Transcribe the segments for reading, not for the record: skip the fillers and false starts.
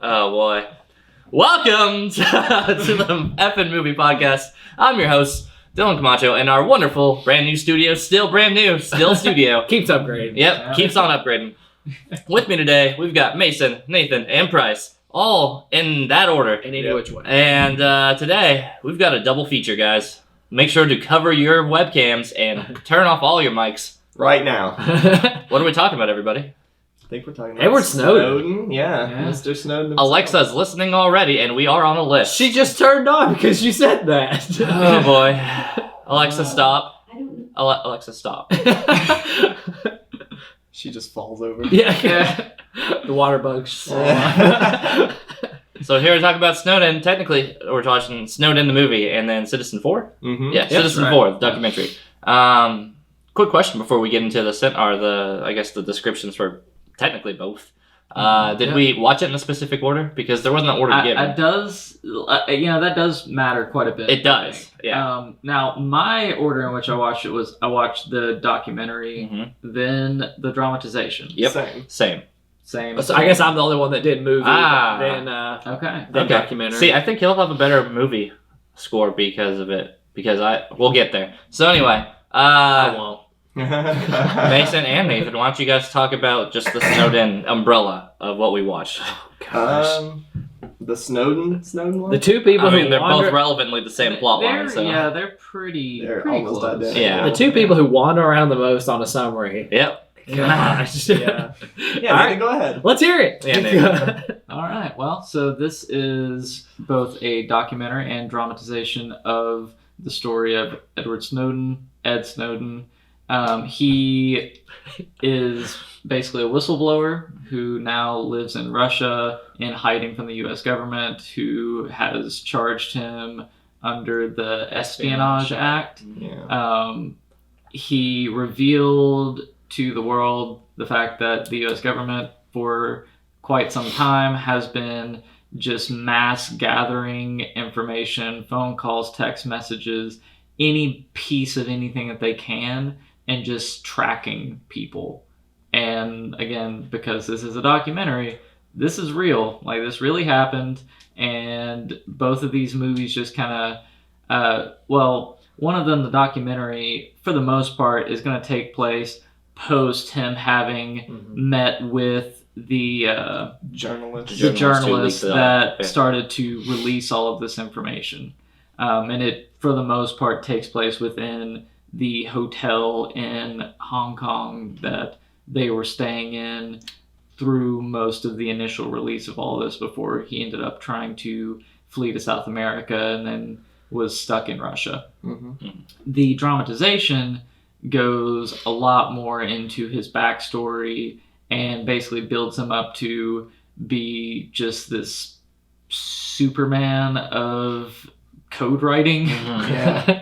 Oh boy. Welcome to the effing movie podcast. I'm your host, Dylan Camacho, and our wonderful brand new studio, still brand new, still studio. Keeps upgrading. Yep, keeps on upgrading. With me today, we've got Mason, Nathan, and Price, all in that order. In any which way. And today, we've got a double feature, guys. Make sure to cover your webcams and turn off all your mics. Right now. What are we talking about, everybody? I think we're talking about Edward Snowden. Yeah, Yeah. Mr. Snowden himself. Alexa's listening already, and we are on a list. She just turned on because you said that. Oh boy. Alexa, stop. Alexa, stop. She just falls over. yeah. The water bugs. So here we're talking about Snowden. Technically, we're watching Snowden the movie, and then Citizen 4? Mm-hmm. Yeah, Citizen right. 4, the documentary. Quick question before we get into the descriptions for technically both. Did we watch it in a specific order? Because there wasn't an order given. That does matter quite a bit. It does, yeah. Now, my order in which I watched it was I watched the documentary, then the dramatization. Yep. Same. So I guess I'm the only one that did movie Okay. than documentary. See, I think he'll have a better movie score because of it. We'll get there. So anyway, I won't. Mason and Nathan, why don't you guys talk about just the Snowden umbrella of what we watched? The Snowden one? The two people who they're wander, both relevantly the same plot line. So. Yeah, they're pretty almost close. identical. Yeah. the two people who wander around the most on a summary. Yep. Gosh. Yeah. Yeah, All Nathan, go ahead. Let's hear it. Yeah, Nathan. All right. Well, so this is both a documentary and dramatization of the story of Edward Snowden, Ed Snowden. He is basically a whistleblower who now lives in Russia in hiding from the U.S. government, who has charged him under the Espionage Act. Yeah. He revealed to the world the fact that the U.S. government for quite some time has been just mass gathering information, phone calls, text messages, any piece of anything that they can, and just tracking people. And again, because this is a documentary, this is real. Like, this really happened. And both of these movies just kind of, one of them, the documentary, for the most part, is going to take place post him having met with the Journalist. journalists who leaked it that out. Yeah. started to release all of this information. And it, for the most part, takes place within the hotel in Hong Kong that they were staying in through most of the initial release of all this before he ended up trying to flee to South America and then was stuck in Russia. The dramatization goes a lot more into his backstory and basically builds him up to be just this Superman of code writing. Yeah.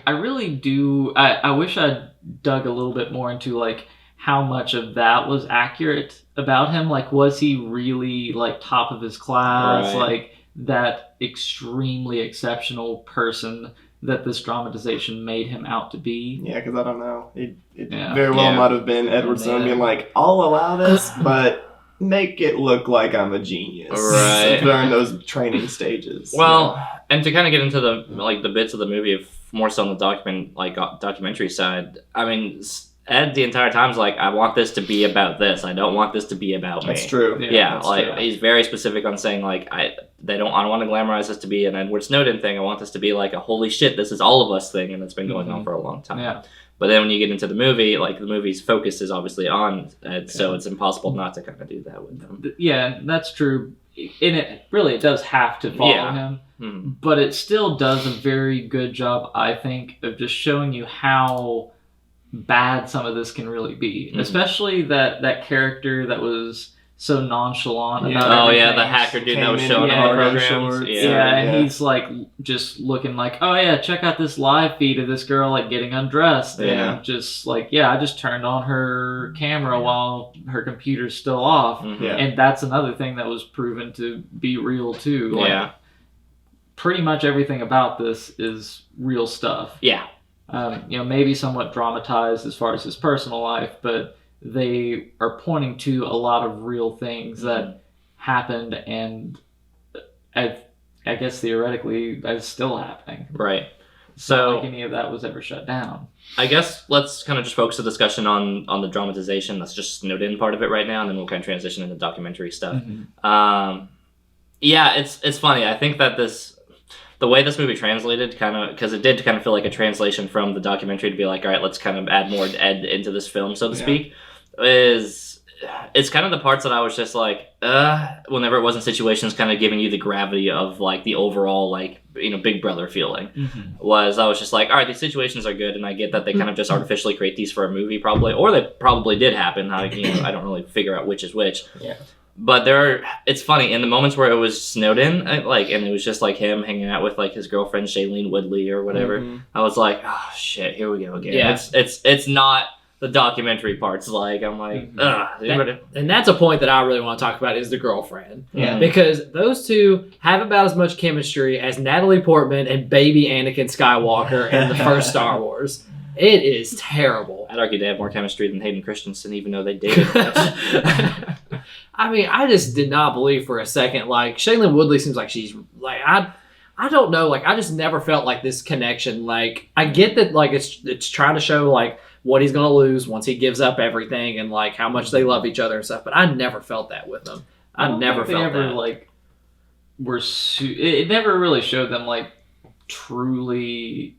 I really do. I wish I'd dug a little bit more into like how much of that was accurate about him. Like, was he really like top of his class? Right. Like that extremely exceptional person that this dramatization made him out to be? Yeah, because I don't know. It Yeah. very well Yeah. might have been Edward Snowden being like, I'll allow this, but make it look like I'm a genius. Right. During those training stages. Well, and to kind of get into the bits of the movie, more so on the documentary side. I mean, Ed the entire time's like, I want this to be about this. I don't want this to be about me. That's true. Yeah, that's like true. he's very specific on saying like I don't want to glamorize this to be an Edward Snowden thing. I want this to be like a holy shit, this is all of us thing, and it's been going on for a long time. Yeah. But then when you get into the movie, like the movie's focus is obviously on Ed, so it's impossible not to kind of do that with them. Yeah, that's true. And it does have to follow him. Mhm. But it still does a very good job, I think, of just showing you how bad some of this can really be. Especially that character that was so nonchalant about Oh everything. yeah, the hacker dude that was Came in showing in up the cargo programs. shorts. Yeah, and Yeah. he's like just looking like, oh yeah, check out this live feed of this girl like getting undressed. Yeah. And just like, yeah, I just turned on her camera while her computer's still off. Mhm. Yeah. And that's another thing that was proven to be real too. Like, Yeah. pretty much everything about this is real stuff. Yeah. Maybe somewhat dramatized as far as his personal life, but they are pointing to a lot of real things that happened, and I guess theoretically that's still happening. Right. It's not So like any of that was ever shut down. I guess let's kind of just focus the discussion on the dramatization. That's just snowed in part of it right now, and then we'll kind of transition into documentary stuff. Yeah, it's funny. I think that the way this movie translated, kind of, because it did kind of feel like a translation from the documentary to be like, all right, let's kind of add more Ed into this film, so to speak, it's kind of the parts that I was just like, whenever it was in situations kind of giving you the gravity of like the overall like, Big Brother feeling. I was just like, all right, these situations are good, and I get that they kind of just artificially create these for a movie probably, or they probably did happen. I don't really figure out which is which. Yeah. But it's funny, in the moments where it was snowed in, and it was just like him hanging out with like his girlfriend Shailene Woodley or whatever. I was like, oh shit, here we go again. Yeah. It's not the documentary parts. Like I'm like, And that's a point that I really want to talk about is the girlfriend. Yeah. Because those two have about as much chemistry as Natalie Portman and baby Anakin Skywalker in the first Star Wars. It is terrible. I'd argue they have more chemistry than Hayden Christensen, even though they dated. I mean, I just did not believe for a second. Like, Shailene Woodley seems like she's like I don't know. Like, I just never felt like this connection. Like, I get that like it's trying to show like what he's gonna lose once he gives up everything and like how much they love each other and stuff. But I never felt that with them. I never felt that. Like it never really showed them like truly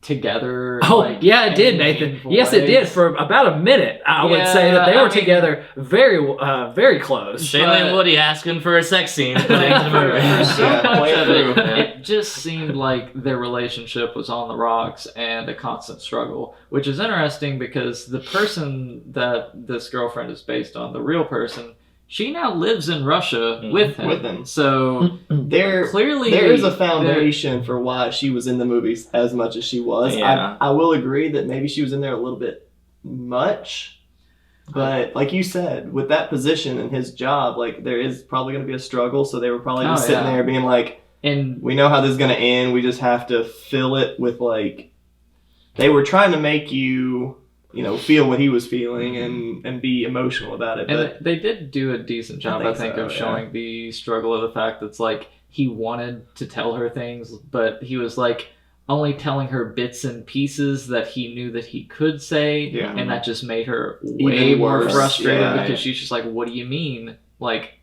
together. Oh, like, yeah, it did, in Nathan. meaningful Yes, it did. ways. For about a minute, I would say that they were together very close. Shailene Woodley asking for a sex scene at the end of the movie. For so Yeah, much play of through. it just seemed like their relationship was on the rocks and a constant struggle, which is interesting because the person that this girlfriend is based on, the real person, she now lives in Russia with him. With him. So clearly there is a foundation for why she was in the movies as much as she was. Yeah. I will agree that maybe she was in there a little bit much. But like you said, with that position and his job, like there is probably going to be a struggle. So they were probably just sitting there being like, and we know how this is going to end. We just have to fill it with like, they were trying to make you, feel what he was feeling and be emotional about it. And But they did do a decent job, I think, so, of yeah. showing the struggle of the fact that it's like he wanted to tell her things, but he was like only telling her bits and pieces that he knew that he could say, Yeah. and that just made her Even way more worse, frustrated yeah. because she's just like, what do you mean? Like,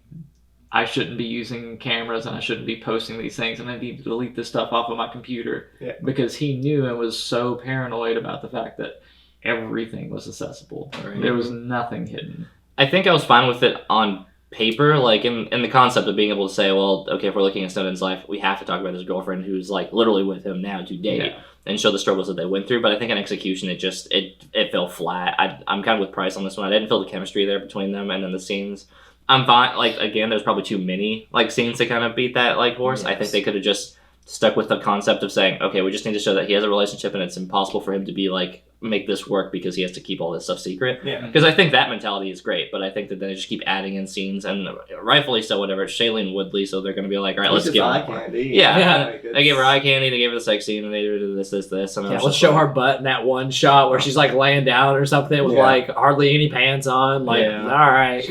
I shouldn't be using cameras and I shouldn't be posting these things and I need to delete this stuff off of my computer. Yeah. Because he knew and was so paranoid about the fact that everything was accessible. Right. There was nothing hidden. I think I was fine with it on paper, like in the concept of being able to say, well, okay, if we're looking at Snowden's life, we have to talk about his girlfriend who's like literally with him now to date and show the struggles that they went through. But I think in execution, it fell flat. I'm kind of with Price on this one. I didn't feel the chemistry there between them, and then the scenes. I'm fine. Like again, there's probably too many like scenes to kind of beat that like horse. Yes. I think they could have just stuck with the concept of saying, okay, we just need to show that he has a relationship and it's impossible for him to be like make this work because he has to keep all this stuff secret. Yeah. Because I think that mentality is great, but I think that they just keep adding in scenes, and rightfully so, whatever. It's Shailene Woodley, so they're going to be like, all right, let's give eye her more. candy. Yeah. Like, They gave her eye candy, they gave her the sex scene, and they did this, and I Yeah, was let's just show like, her butt in that one shot where she's like laying down or something with Yeah. like hardly any pants on. Like, Yeah. all right.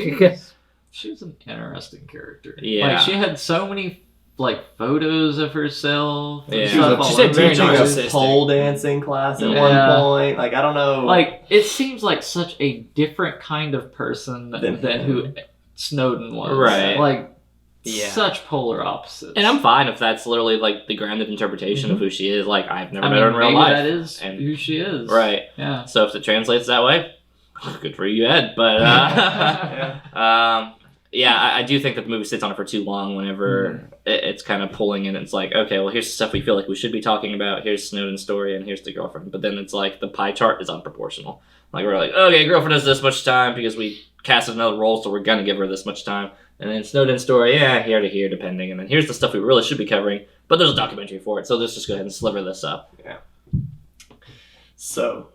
She was an interesting character. Yeah. Like, she had so many, like, photos of herself. and Yeah. She was stuff a, all She said over very teaching the a place. narcissistic. pole dancing class at Yeah. one point. Like, I don't know. Like, it seems like such a different kind of person Than than him. who Snowden was. Right. Like, Yeah. such polar opposites. and I'm fine if that's literally like the grounded interpretation of who she is. Like, I've never I met mean, her in real maybe life. that is And- who she is. Right. Yeah. So if it translates that way, good for you, Ed. But I do think that the movie sits on it for too long whenever it's kind of pulling in. It's like, okay, well, here's the stuff we feel like we should be talking about. Here's Snowden's story, and here's the girlfriend. But then it's like the pie chart is unproportional. Like, we're like, okay, girlfriend has this much time because we casted another role, so we're going to give her this much time. And then Snowden's story, here to here, depending. And then here's the stuff we really should be covering, but there's a documentary for it, so let's just go ahead and sliver this up. So,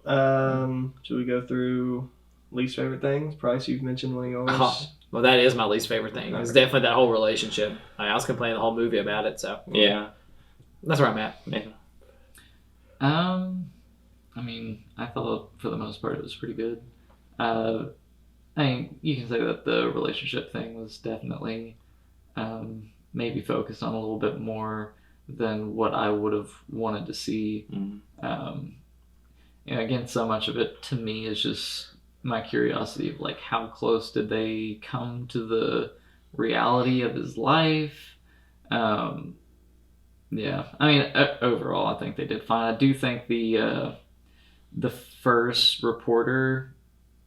should we go through least favorite things? Price, you've mentioned one of yours. Well, that is my least favorite thing. It's Okay. definitely that whole relationship. I was complaining the whole movie about it, so Yeah. that's where I'm at. I mean, I thought for the most part it was pretty good. I I mean, you can say that the relationship thing was definitely maybe focused on a little bit more than what I would have wanted to see. Again, so much of it to me is just my curiosity of like how close did they come to the reality of his life. Yeah, I mean, overall, I think they did fine. I do think the first reporter,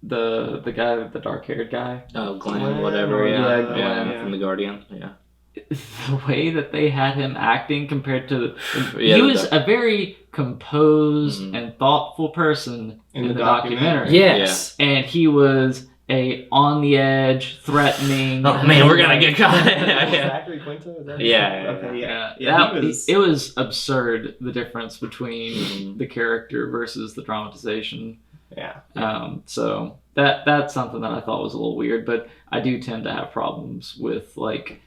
the guy, the dark-haired guy. Oh, Glenn, whatever. Yeah, Glenn from The Guardian. Yeah. The way that they had him acting compared to Yeah, he was a very composed Mhm. and thoughtful person in the documentary. Yes. And he was a on the edge, threatening. Oh man, we're gonna get caught. Zachary Quinto? Is that his Yeah, name? yeah, Okay, yeah. That- he was, it was absurd, the difference between Mhm. the character versus the dramatization. yeah. So that's something that I thought was a little weird, but I do tend to have problems with like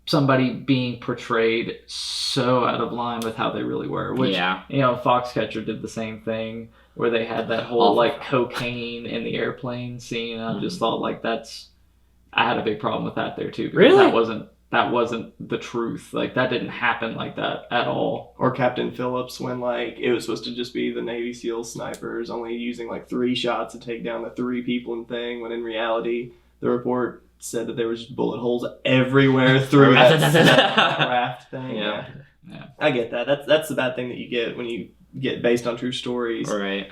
somebody being portrayed so out of line with how they really were. Which Yeah. Foxcatcher did the same thing where they had that whole Oh. like cocaine in the airplane scene. I just thought like I had a big problem with that there too, because Really? that wasn't the truth. Like that didn't happen like that at all. Or Captain Phillips when like it was supposed to just be the Navy SEAL snipers only using like 3 shots to take down the 3 people and thing, when in reality the report said that there was just bullet holes everywhere through that raft thing. Yeah. I get that. That's the bad thing that you get when you get based on true stories. Right.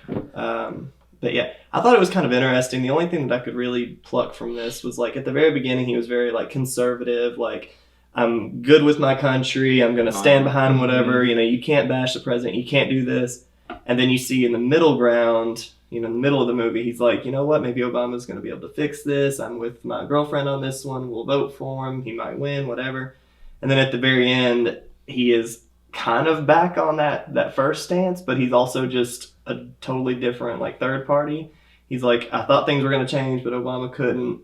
But yeah, I thought it was kind of interesting. The only thing that I could really pluck from this was like at the very beginning he was very like conservative, like I'm good with my country, I'm gonna stand behind whatever, you can't bash the president, you can't do this. And then you see in the middle ground, in the middle of the movie, he's like, you know what, maybe Obama's gonna be able to fix this, I'm with my girlfriend on this one, we'll vote for him, he might win, whatever. And then at the very end, he is kind of back on that first stance, but he's also just a totally different like third party. He's like, I thought things were going to change, but Obama couldn't.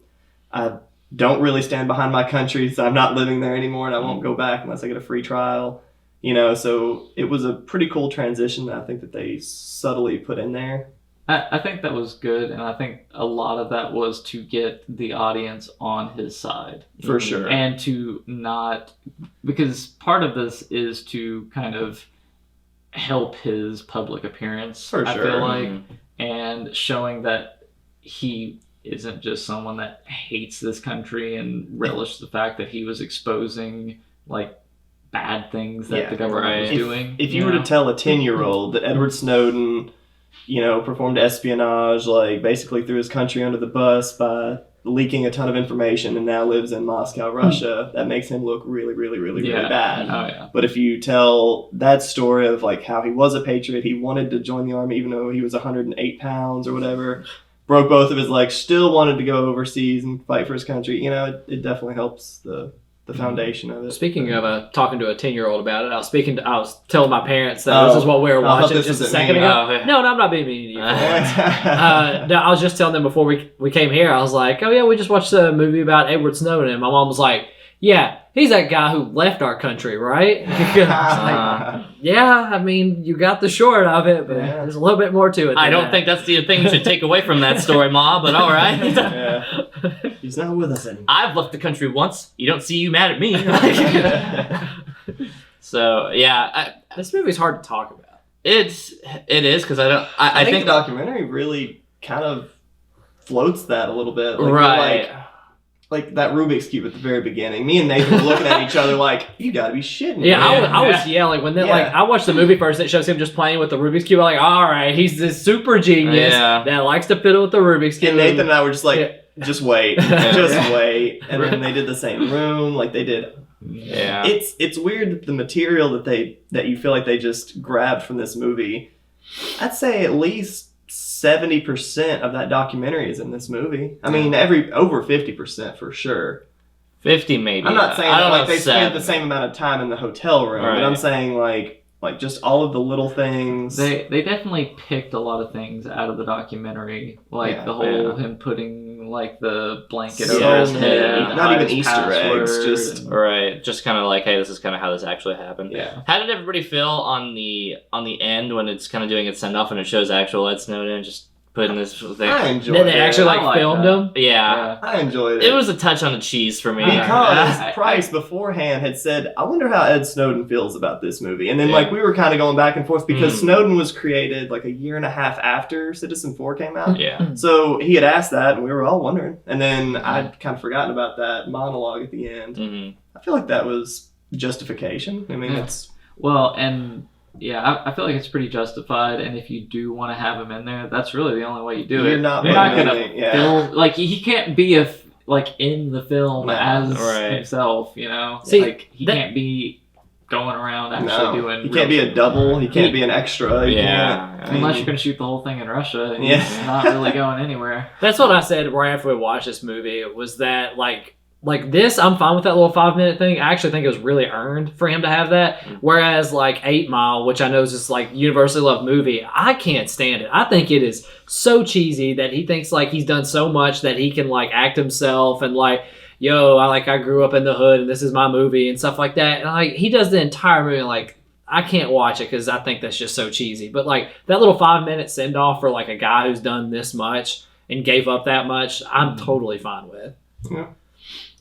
I don't really stand behind my country, so I'm not living there anymore, and I won't go back unless I get a free trial. So it was a pretty cool transition that I think that they subtly put in there. I think that was good, and I think a lot of that was to get the audience on his side. For sure. And to not, because part of this is to kind of help his public appearance, For I sure. feel like, and showing that he isn't just someone that hates this country and relishes the fact that he was exposing like bad things that the government was doing. If you were to tell a 10-year-old that Edward Snowden, performed espionage, like basically threw his country under the bus by leaking a ton of information and now lives in Moscow, Russia, that makes him look really, really, really, really bad. Oh, yeah. But if you tell that story of like how he was a patriot, he wanted to join the army even though he was 108 pounds or whatever, broke both of his legs, still wanted to go overseas and fight for his country, it definitely helps the foundation of it. Speaking of talking to a 10-year-old about it, I was telling my parents that this is what we were watching this just a was second me. ago. Oh, yeah. No, I'm not being mean to you. No, I was just telling them before we came here, I was like, oh yeah, we just watched a movie about Edward Snowden, and my mom was like, yeah, he's that guy who left our country, right? I was like, yeah, I mean, you got the short of it, but there's a little bit more to it. I don't think that's the thing you should take away from that story, Ma, but all right. Yeah. He's not with us anymore. I've left the country once. You don't see you mad at me. So, yeah, This movie's hard to talk about. it is because I think the documentary really kind of floats that a little bit. Like, right. Like that Rubik's Cube at the very beginning. Me and Nathan were looking at each other like, you gotta be shitting me. Yeah, I was yelling when I watched the movie first and it shows him just playing with the Rubik's Cube. I'm like, all right, he's this super genius that likes to fiddle with the Rubik's Cube. And Nathan and I were just like, just wait. Just wait. And then they did the same room, like they did. Yeah. It's weird that the material that you feel like they just grabbed from this movie, I'd say at least 70% of that documentary is in this movie. I mean, over 50% for sure. 50 maybe. I'm not saying I that, don't like know, they spent 7. the same amount of time in the hotel room, but I'm saying like just all of the little things. They definitely picked a lot of things out of the documentary, like the whole him putting like the blanket over his head, not even his Easter eggs, password, just Right, just kind of like, hey, this is kind of how this actually happened. Yeah. How did everybody feel on the end when it's kind of doing its send off and it shows actual Ed Snowden? Just putting this thing. I enjoyed Then they actually I like like filmed that. him. Yeah. I enjoyed It was a touch on the cheese for me. because I- Price beforehand had said, "I wonder how Ed Snowden feels about this movie," and then Yeah. like we were kind of going back and forth because Mm. Snowden was created like a year and a half after Citizen 4 came out. Yeah. So he had asked that, and we were all wondering. And then I'd kind of forgotten about that monologue at the end. hmm I feel like that was justification. I mean, Yeah. it's Well, and yeah, I feel like it's pretty justified. And if you do want to have him in there, that's really the only way you do You're it. not You're not putting gonna him in it, yeah. film like he can't be like in the film No, as right. himself. You know, See, like he that- can't be going around actually doing. he can't be a double. He can't be an extra. He Yeah. can't- Unless you're gonna shoot the whole thing in Russia, he's Yeah. not really going anywhere. That's what I said right after we watched this movie. Was that like this? I'm fine with that little 5-minute thing. I actually think it was really earned for him to have that. Whereas like 8 Mile, which I know is just like universally loved movie, I can't stand it. I think it is so cheesy that he thinks like he's done so much that he can like act himself and like, yo, I grew up in the hood and this is my movie and stuff like that. And like he does the entire movie like. I can't watch it because I think that's just so cheesy. But like that little 5-minute send off for like a guy who's done this much and gave up that much, I'm totally fine with.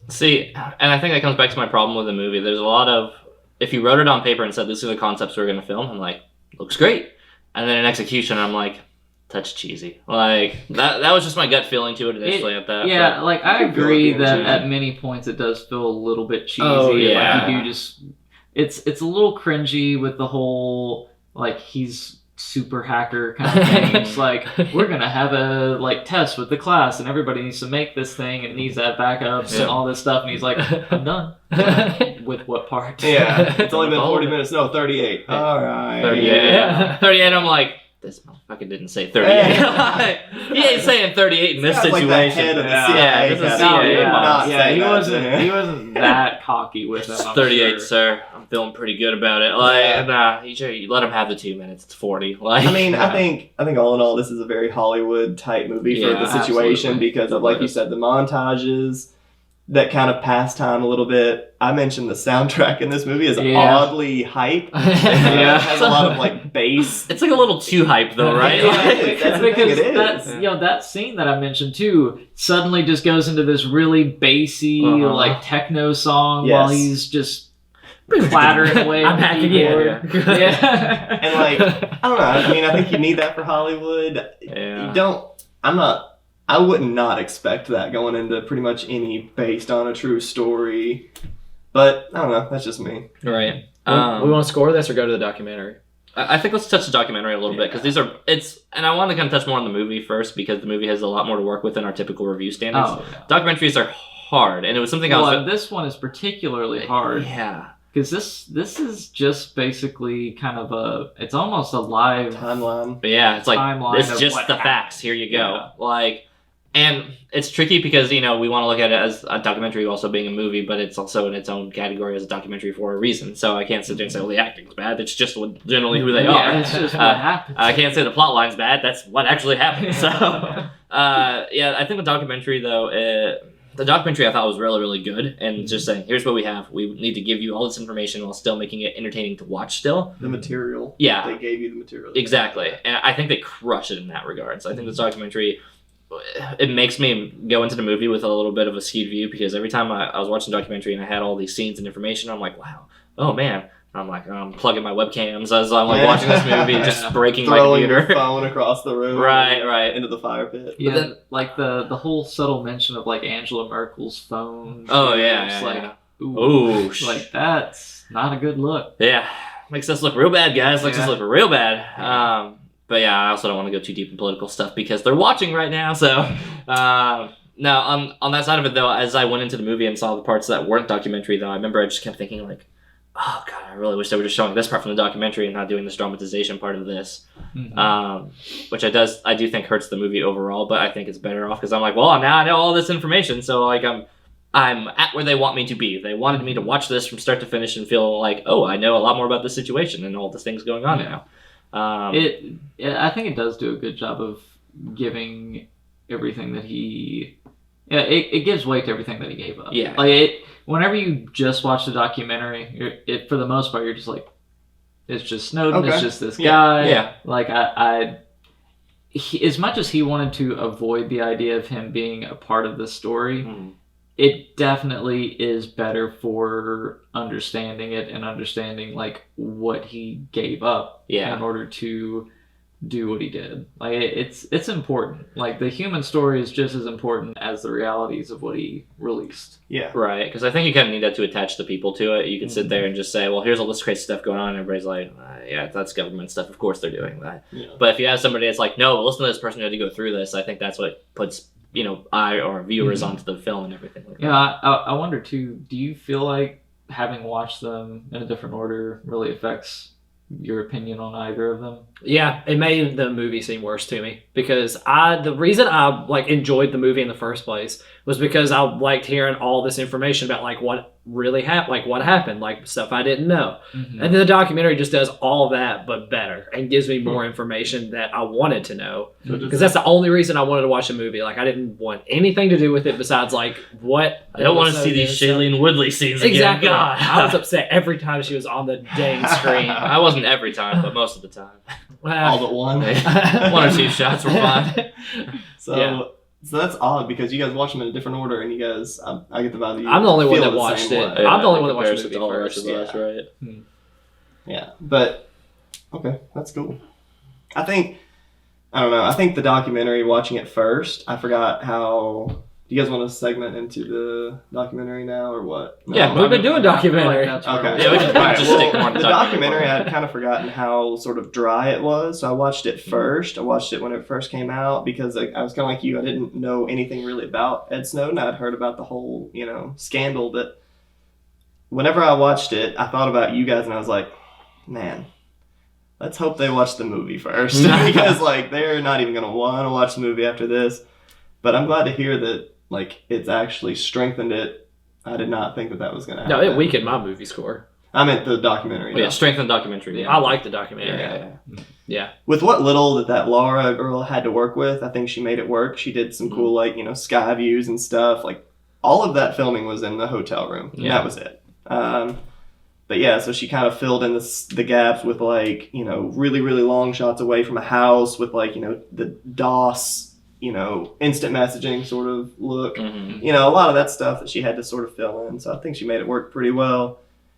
See, and I think that comes back to my problem with the movie. There's a lot of, if you wrote it on paper and said, these are the concepts we're going to film, I'm like, looks great. And then in execution, I'm like, touch cheesy. Like, that was just my gut feeling to it initially at that. Yeah, like I can feel it agree being that cheesy. at many points it does feel a little bit cheesy. Oh, yeah. Like you do just it's a little cringy with the whole like he's super hacker kind of thing. It's like we're gonna have a like test with the class and everybody needs to make this thing and needs that backups Yeah. and all this stuff and he's like, I'm done. With what part? Yeah, it's only been All 40 of it. minutes. No, 38. All right. 38. Yeah. 38, I'm like, this motherfucker didn't say 38. He ain't saying 38 in this Sounds like the situation. head of the Yeah. CIA. Yeah, this is guy. CIA He did boss. not Yeah, say he that. wasn't that cocky with him. It's I'm 38, sure. sir. I'm feeling pretty good about it. Like, Yeah. nah, you let him have the 2 minutes. It's 40. Like, I mean, yeah. I think all in all, this is a very Hollywood type movie for Yeah, the situation absolutely. because of, like you said, the montages that kind of pass time a little bit. I mentioned the soundtrack in this movie is Yeah. oddly hype. Yeah. It has a lot of like bass. It's like a little too hype, though, right? Yeah, Like- it is. That's the thing, because it is. that's that scene that I mentioned too suddenly just goes into this really bassy Uh-huh. like techno song Yes. while he's just clattering away. I'm on the back keyboard. again. Yeah. And like, I don't know. I mean, I think you need that for Hollywood. Yeah. You don't. I would not expect that going into pretty much any based on a true story. But I don't know. That's just me. Right. We want to score this or go to the documentary? I think let's touch the documentary a little bit because and I want to kind of touch more on the movie first because the movie has a lot more to work with than our typical review standards. Oh, yeah. Documentaries are hard, and it was something I Well, was. this one is particularly hard Yeah. because this is just basically kind of it's almost a live Timeline. But yeah, it's like timeline it's of just what the happened. facts. Here you go. Yeah. Like, and it's tricky because we want to look at it as a documentary, also being a movie, but it's also in its own category as a documentary for a reason. So I can't sit there and say, "Well, the acting's bad." It's just generally who they Yeah, are. it's just what Uh, happened. I can't say the plot line's bad. That's what actually happened. So, yeah, I think the documentary though, the documentary I thought was really, really good, and just saying, here's what we have. We need to give you all this information while still making it entertaining to watch. Still, The material. yeah, They gave you the material. exactly, and I think they crush it in that regard. So I think this documentary, it makes me go into the movie with a little bit of a skewed view because every time I was watching the documentary and I had all these scenes and information, I'm like, wow, oh man. I'm like, I'm plugging my webcams as I'm like watching this movie, just breaking my Throwing your computer. phone across the room. Right. Into the fire pit. Yeah, then- like the whole subtle mention of like Angela Merkel's phone. Oh yeah, It's yeah, like yeah. ooh, Ooh, like that's not a good look. yeah, makes us look real bad, guys. Makes us Yeah. look real bad. But yeah, I also don't want to go too deep in political stuff because they're watching right now. So, now on that side of it though, as I went into the movie and saw the parts that weren't documentary, though, I remember I just kept thinking like, oh god, I really wish they were just showing this part from the documentary and not doing this dramatization part of this. Which I do think hurts the movie overall, but I think it's better off because I'm like, well, now I know all this information, so like I'm at where they want me to be. They wanted me to watch this from start to finish and feel like, oh, I know a lot more about this situation and all this things going on now. I think it does do a good job of giving everything that he. Yeah, it gives weight to everything that he gave up. Yeah. Like whenever you just watch the documentary, it for the most part you're just like, it's just Snowden. Okay. It's just this Yeah. guy. Yeah. Like as much as he wanted to avoid the idea of him being a part of the story, Mhm. it definitely is better for understanding it and understanding like what he gave up Yeah. in order to do what he did. Like it's important. Like the human story is just as important as the realities of what he released. Yeah. Right, because I think you kind of need that to attach the people to it. You can sit there and just say, well, here's all this crazy stuff going on, and everybody's like, yeah, that's government stuff. Of course they're doing that. Yeah. But if you have somebody that's like, no, listen to this person who had to go through this, I think that's what puts, or viewers onto the film and everything like that. Yeah, I wonder too, do you feel like having watched them in a different order really affects your opinion on either of them? Yeah, it made the movie seem worse to me because the reason I like enjoyed the movie in the first place was because I liked hearing all this information about like what really happened, like what happened, like stuff I didn't know. Mhm. And then the documentary just does all that but better and gives me more information that I wanted to know. So Because that's the only reason I wanted to watch a movie. Like I didn't want anything to do with it besides like what I don't want to see these Shailene Woodley scenes again. Exactly. God. I was upset every time she was on the dang screen. I wasn't every time, but most of the time. all but one. One or two shots were fine. So, Yeah. so that's odd because you guys watch them in a different order, and you guys, I get the vibe that you I'm the only one feel that the watched same it. way. I'm the only one that watched the Comparison movie to all the rest first, of us, right? Yeah, but okay, that's cool. I don't know. I think the documentary, watching it first, I forgot how. Do you guys want to segment into the documentary now or what? No. Yeah, We've been doing documentary. That's where Okay. we're- Yeah, we can Alright, just well, stick more on the the documentary. documentary. I had kind of forgotten how sort of dry it was, so I watched it first. I watched it when it first came out because I was kind of like you. I didn't know anything really about Ed Snowden. I'd heard about the whole scandal, but whenever I watched it, I thought about you guys, and I was like, man. Let's hope they watch the movie first because like they're not even gonna want to watch the movie after this. But I'm glad to hear that like it's actually strengthened it. I did not think that was gonna happen. No, it weakened my movie score. I meant the documentary. Yeah, though. strengthen documentary. I like the documentary. Yeah. With what little that Laura girl had to work with, I think she made it work. She did some cool like sky views and stuff. Like all of that filming was in the hotel room. And Yeah. that was it. But yeah, so she kind of filled in the gaps with like really really long shots away from a house with like the DOS instant messaging sort of look. Mhm. A lot of that stuff that she had to sort of fill in. So I think she made it work pretty well.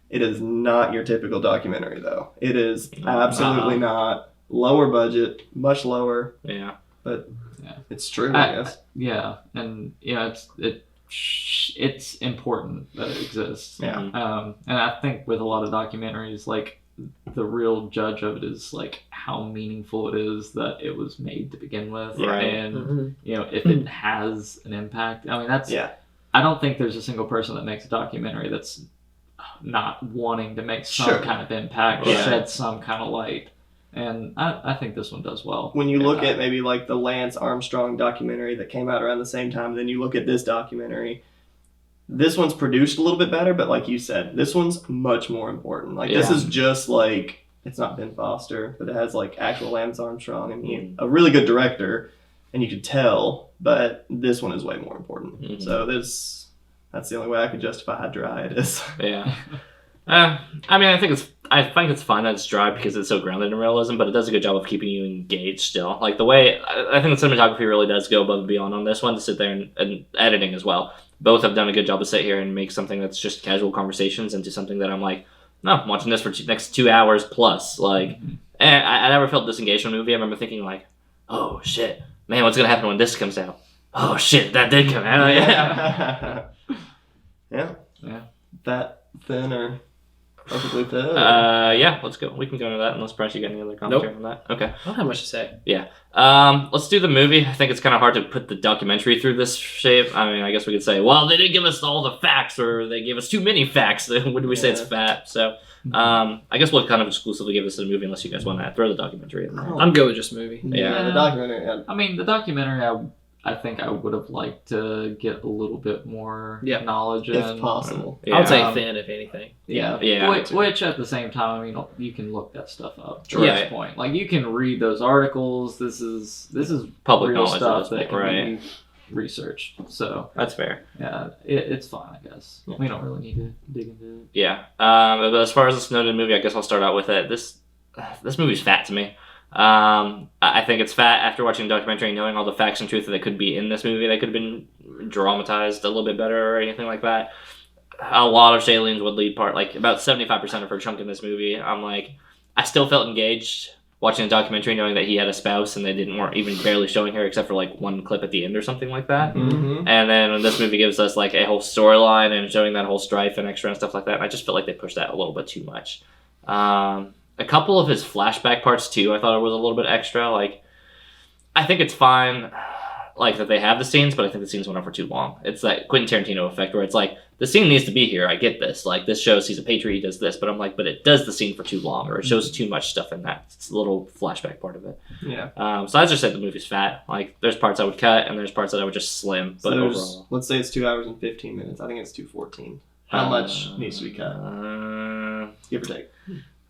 It is not your typical documentary though. It is absolutely not. Lower budget, much lower, Yeah. but Yeah. it's true, I guess. Yeah, and it's important that it exists. Yeah. Mhm. And I think with a lot of documentaries, like the real judge of it is like how meaningful it is that it was made to begin with, Right. and Mhm. if it has an impact. I mean, that's Yeah. I don't think there's a single person that makes a documentary that's not wanting to make some Sure. kind of impact, Yeah. shed some kind of light, and I think this one does well. When you Yeah. look at maybe like the Lance Armstrong documentary that came out around the same time, then you look at this documentary. This one's produced a little bit better, but like you said, this one's much more important. Like this Yeah. is just like it's not Ben Foster, but it has like actual Lance Armstrong and a really good director, and you could tell. But this one is way more important. Mhm. So that's the only way I could justify how dry it is. Yeah. I mean, I think it's fine that it's dry because it's so grounded in realism, but it does a good job of keeping you engaged still. Like the way I think the cinematography really does go above and beyond on this one to sit there and editing as well. Both have done a good job to sit here and make something that's just casual conversations into something that I'm like, no, I'm watching this for next 2 hours plus. Like, and I never felt disengaged from a movie. I remember thinking like, oh shit, man, what's gonna happen when this comes out? Oh shit, that did come out. Yeah. Yeah. Yeah. That thin or perfectly thin. Yeah, let's go. We can go into that unless Bryce, you got any other commentary on that? Okay. I don't have much to say. Let's do the movie. I think it's kind of hard to put the documentary through this shape. I mean, I guess we could say, well, they didn't give us all the facts, or they gave us too many facts. When do we say it's fat? So, I guess we'll kind of exclusively give this to the movie unless you guys want to throw the documentary in there. I'm good with just movie. Yeah, the documentary. I mean, the documentary, I think I would have liked to get a little bit more Yeah. knowledge If in. possible. I would say Um, thin, if anything. Yeah, Yeah, I do Which at the same time, I mean, you can look that stuff up. At Right. this point, like you can read those articles. This is Public real knowledge stuff at this that point, can right? be researched. So That's fair. yeah, it's fine, I guess. Yeah. We don't really need to dig into it. Yeah. But as far as the Snowden movie, I guess I'll start out with it. This movie's fat to me. I think it's fat after watching the documentary, knowing all the facts and truth that could be in this movie that could have been dramatized a little bit better or anything like that. A lot of Shailene Woodley part, like about 75% of her chunk in this movie, I'm like, I still felt engaged watching the documentary, knowing that he had a spouse and they weren't even barely showing her except for like one clip at the end or something like that. Mm-hmm. And then when this movie gives us like a whole storyline and showing that whole strife and extra and stuff like that, and I just felt like they pushed that a little bit too much. A couple of his flashback parts too, I thought it was a little bit extra. Like, I think it's fine, like that they have the scenes, but I think the scenes went on for too long. It's that Quentin Tarantino effect where it's like the scene needs to be here. I get this. Like this shows he's a patriot, he does this, but I'm like, but it does the scene for too long, or it shows too much stuff in that little flashback part of it. Yeah. So I just said the movie's fat. Like there's parts I would cut, and there's parts that I would just slim. But So overall, let's say it's 2 hours and 15 minutes. I think it's 2:14. How much needs to be cut? Give or take.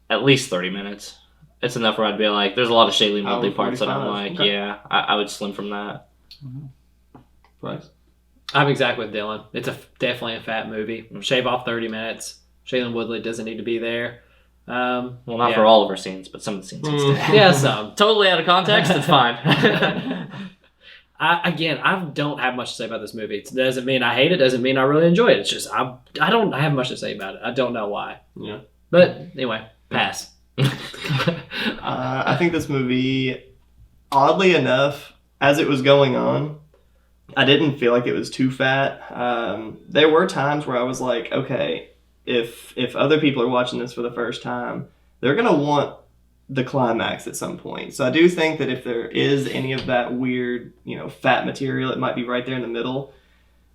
At least 30 minutes. It's enough where I'd be like, there's a lot of Shailene Woodley parts that I'm 45, like, okay. yeah, I would slim from that. Bryce? I'm exactly with Dylan. It's definitely a fat movie. Shave off 30 minutes. Shailene Woodley doesn't need to be there. Well, not yeah. for all of her scenes, but some of the scenes can stay. Yeah, some. Totally out of context, it's fine. I don't have much to say about this movie. It doesn't mean I hate it. Doesn't mean I really enjoy it. It's just I don't have much to say about it. I don't know why. Yeah. But anyway, pass. I think this movie, oddly enough, as it was going on, I didn't feel like it was too fat. There were times where I was like, okay, if other people are watching this for the first time, they're going to want the climax at some point. So I do think that if there is any of that weird, fat material, it might be right there in the middle.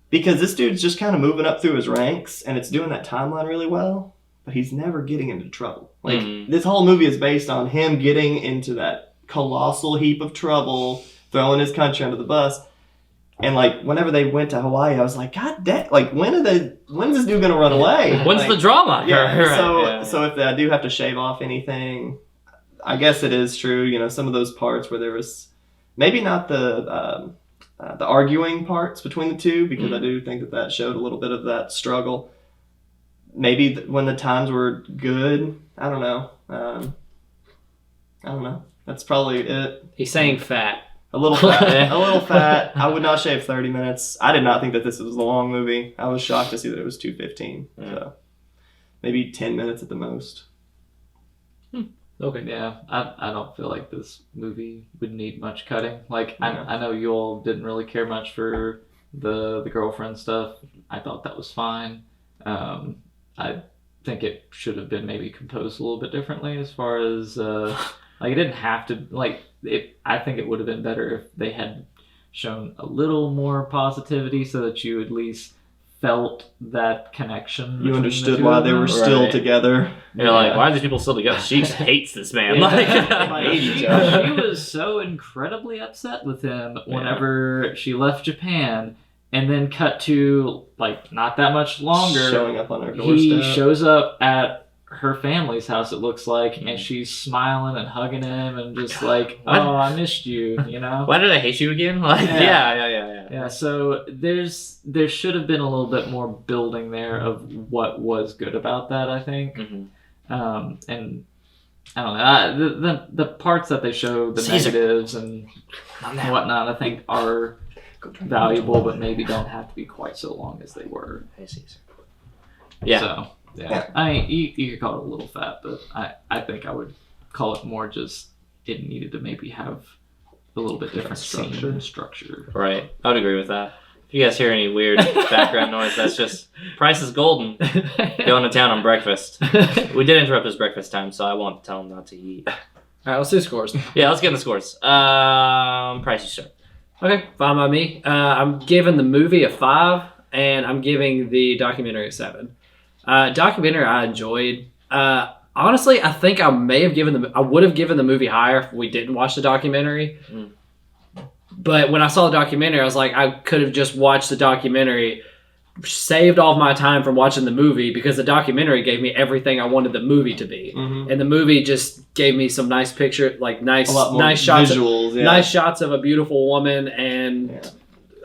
Because this dude's just kind of moving up through his ranks, and it's doing that timeline really well, but he's never getting into trouble. Like, This whole movie is based on him getting into that colossal heap of trouble, throwing his country under the bus. And like whenever they went to Hawaii, I was like, God damn! Like when's this dude gonna run away? When's the drama? Yeah. So if I do have to shave off anything, I guess it is true. Some of those parts where there was maybe not the arguing parts between the two, because I do think that showed a little bit of that struggle. Maybe when the times were good, I don't know. That's probably it. He's saying fat. A little fat. A little fat. I would not shave 30 minutes. I did not think that this was a long movie. I was shocked to see that it was 2:15. So maybe 10 minutes at the most. Okay. Yeah, I don't feel like this movie would need much cutting. Like, I know you all didn't really care much for the girlfriend stuff. I thought that was fine. I think it should have been maybe composed a little bit differently as far as like it didn't have to like it. I think it would have been better if they had shown a little more positivity so that you at least felt that connection. You understood why they were still together. You're like, why are these people still together? She hates this man. Like, hate each other. She was so incredibly upset with him whenever she left Japan, and then cut to like not that much longer. Showing up on her doorstep. He shows up at her family's house, it looks like, and she's smiling and hugging him and just like, oh, I missed you, Why did I hate you again? Like, yeah. Yeah, so there should have been a little bit more building there of what was good about that, I think. Mm-hmm. And I don't know, the parts that they show, the negatives and whatnot, I think are valuable, but maybe don't have to be quite so long as they were. Yeah. So, yeah. I mean, you could call it a little fat, but I think I would call it more just it needed to maybe have a little bit different structure. Right. I would agree with that. If you guys hear any weird background noise, that's just Price is Golden going to town on breakfast. We did interrupt his breakfast time, so I won't tell him not to eat. All right, let's do scores. Yeah, let's get in the scores. Price, you start. Okay, fine by me. I'm giving the movie a 5, and I'm giving the documentary a 7. Documentary I enjoyed. Honestly, I think I would have given the movie higher if we didn't watch the documentary. But when I saw the documentary, I was like, I could have just watched the documentary, saved all of my time from watching the movie, because the documentary gave me everything I wanted the movie to be. Mm-hmm. And the movie just gave me some nice picture, like nice shots, visuals, nice shots of a beautiful woman, and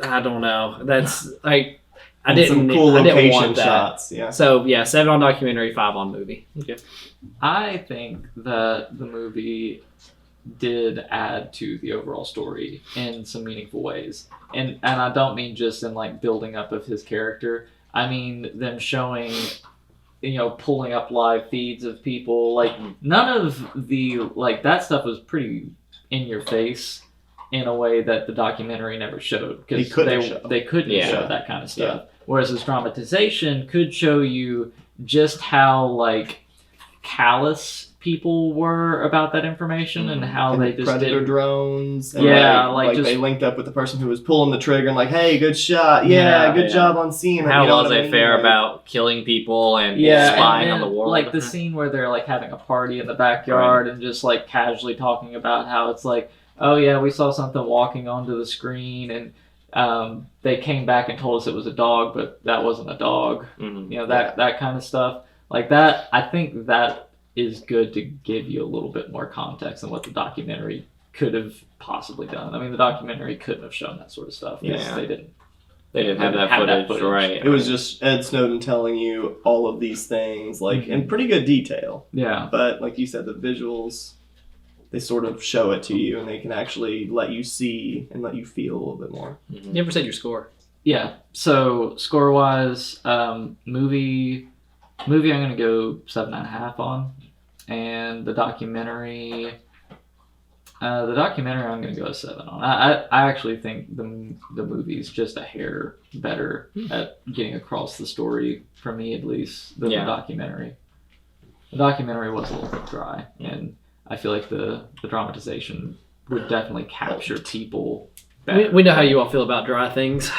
I don't know. That's like I didn't want that. Shots. Yeah. So 7 on documentary, 5 on movie. Okay. I think that the movie did add to the overall story in some meaningful ways. And I don't mean just in like building up of his character. I mean them showing, pulling up live feeds of people. Like none of the like that stuff was pretty in your face in a way that the documentary never showed, because they couldn't show that kind of stuff. Yeah. Whereas this dramatization could show you just how like callous people were about that information and how they just predator drones. And like they linked up with the person who was pulling the trigger and like, hey, good shot. Good job on seeing. How laissez-faire about killing people and spying on the world. Like the scene where they're like having a party in the backyard and just like casually talking about how it's like, oh yeah, we saw something walking onto the screen and they came back and told us it was a dog, but that wasn't a dog. Mm-hmm. That kind of stuff. Like that, I think that is good to give you a little bit more context than what the documentary could have possibly done. I mean, the documentary couldn't have shown that sort of stuff because they didn't have that footage, right? It was just Ed Snowden telling you all of these things, like in pretty good detail. Yeah. But like you said, the visuals, they sort of show it to you, and they can actually let you see and let you feel a little bit more. Mm-hmm. You ever said your score? Yeah. So score-wise, movie I'm going to go 7.5 on. And the documentary I'm going to go a 7 on. I actually think the movie's just a hair better at getting across the story, for me at least, than the documentary. The documentary was a little bit dry, and I feel like the dramatization would definitely capture people better. We know how you all feel about dry things.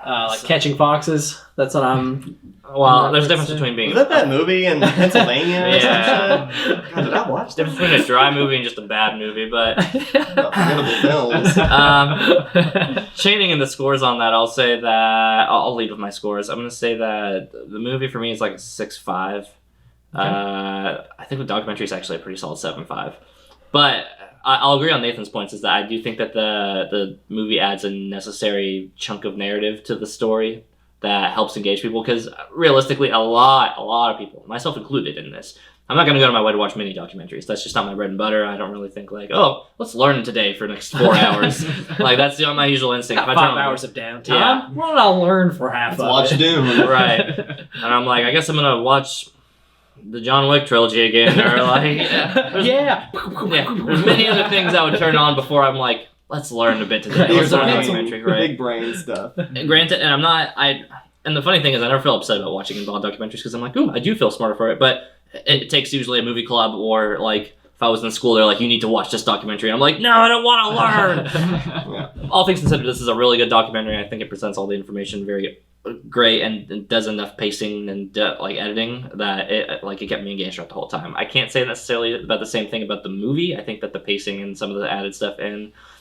Like Catching Foxes. That's what I'm... Well, there's a difference between being... Was that movie in Pennsylvania or yeah. something? God, did I watch that? There's a difference between a dry movie and just a bad movie, but... Forgettable films. Shading in the scores on that, I'll say that... I'll lead with my scores. I'm going to say that the movie for me is like a 6.5. Okay. I think the documentary is actually a pretty solid 7.5. But... I'll agree on Nathan's points, is that I do think that the movie adds a necessary chunk of narrative to the story that helps engage people, because realistically a lot of people, myself included in this, I'm not going to go to my way to watch mini documentaries. That's just not my bread and butter. I don't really think like, oh, let's learn today for the next 4 hours. Like that's my usual instinct. Got 5 hours of downtime. Yeah. What did I learn for half of it? Watch Dune. Right. And I'm like, I guess I'm going to watch the John Wick trilogy again, or like there's many other things I would turn on before I'm like, let's learn a bit today. Here's a documentary, right? Big brain stuff. And granted, and and the funny thing is, I never feel upset about watching involved documentaries because I'm like, ooh, I do feel smarter for it. But it takes usually a movie club, or like if I was in school, they're like, you need to watch this documentary. And I'm like, no, I don't want to learn. All things considered, this is a really good documentary. I think it presents all the information very great and does enough pacing and like editing that it kept me engaged throughout the whole time. I can't say necessarily about the same thing about the movie. I think that the pacing and some of the added stuff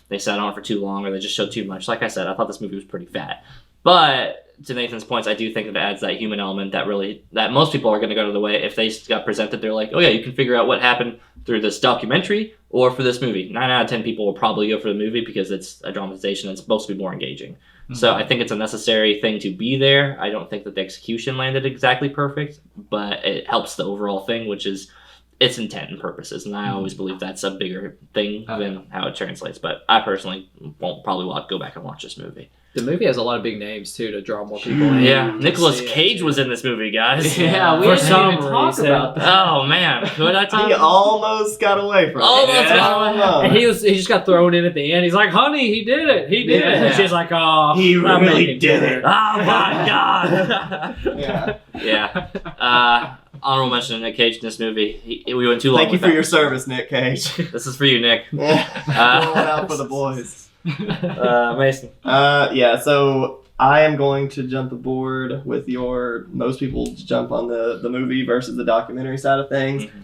they sat on it for too long, or they just showed too much. Like I said, I thought this movie was pretty fat. But to Nathan's points, I do think that it adds that human element that most people are going to go to the way if they got presented. They're like, oh yeah, you can figure out what happened through this documentary or for this movie. 9 out of 10 people will probably go for the movie because it's a dramatization and it's supposed to be more engaging. Mm-hmm. So I think it's a necessary thing to be there. I don't think that the execution landed exactly perfect, but it helps the overall thing, which is its intent and purposes. And I always believe that's a bigger thing than how it translates. But I personally won't probably go back and watch this movie. The movie has a lot of big names too to draw more people in. Yeah, Nicolas Cage was in this movie, guys. Yeah, we didn't even talk about that. Oh man, could I talk? He almost got away from it. Almost. And he just got thrown in at the end. He's like, "Honey, he did it. He did it." And she's like, "Oh, he really did it. Oh my god." Yeah. Honorable mention to Nick Cage in this movie. We went too long. Thank you for your service, Nick Cage. This is for you, Nick. Going out for the boys. Mason. So I am going to jump aboard with most people jump on the movie versus the documentary side of things. Mm-hmm.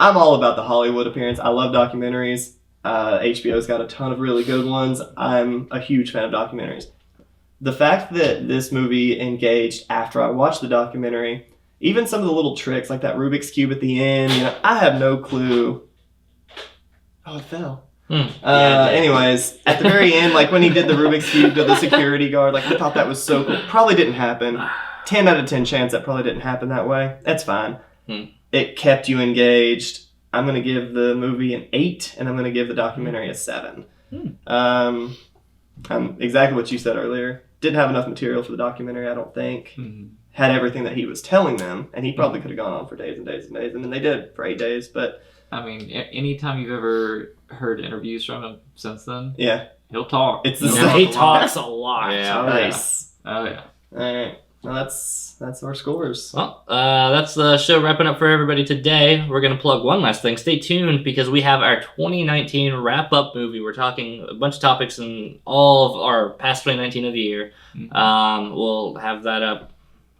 I'm all about the Hollywood appearance. I love documentaries. HBO's got a ton of really good ones. I'm a huge fan of documentaries. The fact that this movie engaged after I watched the documentary, even some of the little tricks like that Rubik's Cube at the end, I have no clue. Oh, it fell. Anyways, at the very end, like when he did the Rubik's Cube to the security guard, like I thought that was so cool. Probably didn't happen. 10 out of 10 chance that probably didn't happen that way. That's fine. It kept you engaged. I'm going to give the movie an 8, and I'm going to give the documentary a 7. Exactly what you said earlier. Didn't have enough material for the documentary, I don't think. Had everything that he was telling them, and he probably could have gone on for days and days and days. I mean, they did for 8 days, but... I mean, anytime you've ever heard interviews from him since then, yeah, he'll talk. It's the Yeah, stuff he a talks lot. a lot. Yeah. Nice. Oh yeah. All right. Well, that's our scores. Well, that's the show wrapping up for everybody today. We're going to plug one last thing. Stay tuned because we have our 2019 wrap-up movie. We're talking a bunch of topics in all of our past 2019 of the year. We'll have that up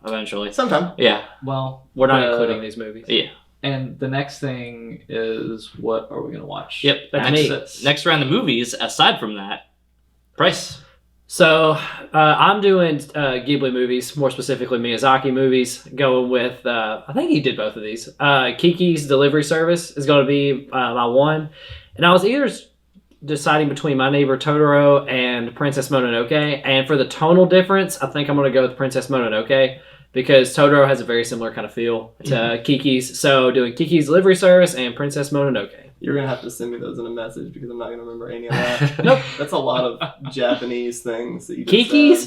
eventually. Sometime. Yeah. Well, We're not including these movies. Yeah. and the next thing is, what are we gonna watch? Yep. That's next, me. next round of movies, aside from that, Price. So I'm doing Ghibli movies, more specifically Miyazaki movies. Going with I think he did both of these. Kiki's Delivery Service is going to be my one, and I was either deciding between My Neighbor Totoro and Princess Mononoke. And for the tonal difference, I think I'm going to go with Princess Mononoke because Totoro has a very similar kind of feel to Kiki's. So doing Kiki's Delivery Service and Princess Mononoke. You're going to have to send me those in a message because I'm not going to remember any of that. Nope. That's a lot of Japanese things that you just Kiki's?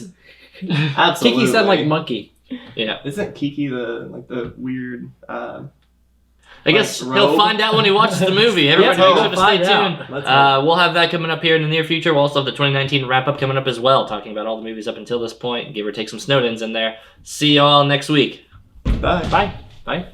said. Absolutely. Kiki sound like monkey. Yeah. Isn't Kiki the weird... I guess Like he'll Rogue? find out when he watches the movie. Everybody Yeah, make we'll sure to stay find out. tuned. Let's hope. We'll have that coming up here in the near future. We'll also have the 2019 wrap-up coming up as well, talking about all the movies up until this point. Give or take some Snowdens in there. See you all next week. Bye. Bye. Bye.